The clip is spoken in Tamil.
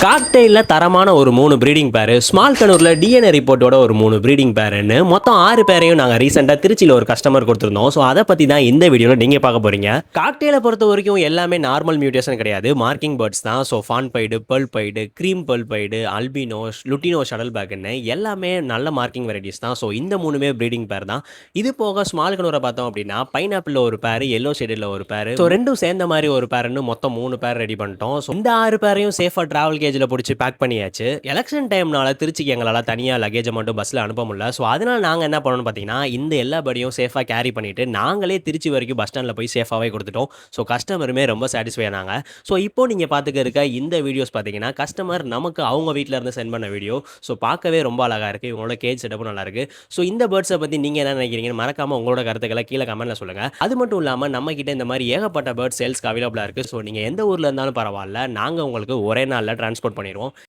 காக்டெயிலில் தரமான ஒரு 3 ப்ரீடிங் பேர், ஸ்மால் கனூரில் டிஎன்ஏ ரிப்போர்ட்டோட ஒரு 3 ப்ரீடிங் பேருன்னு மொத்தம் 6 பேரையும் நாங்கள் ரீசெண்டாக திருச்சியில் ஒரு கஸ்டமர் கொடுத்துருந்தோம். ஸோ அதை பற்றி தான் இந்த வீடியோவில் நீங்கள் பார்க்க போகிறீங்க. காக்டெயிலை பொறுத்த வரைக்கும் எல்லாமே நார்மல் மியூட்டேஷன் கிடையாது, மார்க்கிங் பேர்ட்ஸ் தான். So fawn pied, pearl pied, cream pearl pied, albinos, lutino ஷடல் பேக்குன்னு எல்லாமே நல்ல மார்க்கிங் வெரைட்டிஸ் தான். ஸோ இந்த 3மே ப்ரீடிங் பேர் தான். இது போக ஸ்மால் கனூரை பார்த்தோம் அப்படின்னா பைனாப்பிளில் ஒரு பேர், எல்லோ ஷேடில் ஒரு பேர், ஸோ ரெண்டும் சேர்ந்த மாதிரி ஒரு பேருன்னு மொத்தம் 3 பேர் ரெடி பண்ணிட்டோம். ஸோ இந்த 6 பேரையும் சேஃபாக ட்ராவல் கேஜில் பிடிச்சி பேக் பண்ணியாச்சு. எலெக்ஷன் டைம்னால திருச்சிக்கு எங்களால் தனியாக லக்கேஜை மட்டும் பஸ்ஸில் அனுப்ப முடியல. ஸோ அதனால் நாங்கள் என்ன பண்ணோம்னு பார்த்தீங்கன்னா, இந்த எல்லா படியும் சேஃபாக கேரி பண்ணிவிட்டு நாங்களே திருச்சி வரைக்கும் பஸ் ஸ்டாண்டில் போய் சேஃபாகவே கொடுத்துட்டோம். ஸோ கஸ்டமருமே ரொம்ப சாட்டிஸ்ஃபை ஆனாங்க. ஸோ இப்போ நீங்கள் பார்த்துக்க இருக்க இந்த வீடியோஸ் பார்த்தீங்கன்னா, கஸ்டமர் நமக்கு அவங்க வீட்டில் இருந்து சென்ட் பண்ண வீடியோ. ஸோ பார்க்கவே ரொம்ப அழகாக இருக்குது. இவங்களோட கேஜ் செட்டப்பும் நல்லாயிருக்கு. ஸோ இந்த பேர்ட்ஸை பற்றி நீங்கள் என்ன நினைக்கிறீங்கன்னு மறக்காமல் உங்களோட கருத்துக்களை கீழே கமெண்ட்டில் சொல்லுங்கள். அது மட்டும் இல்லாமல் நம்மக்கிட்ட இந்த மாதிரி ஏகப்பட்ட பேர்ட்ஸ் சேல்ஸ்க்கு அவைலபிளாக இருக்குது. ஸோ நீங்கள் எந்த ஊரில் இருந்தாலும் பரவாயில்ல, நாங்கள் உங்களுக்கு ஒரே நாளில் டிரான்ஸ்போர்ட் பண்ணிடுவோம்.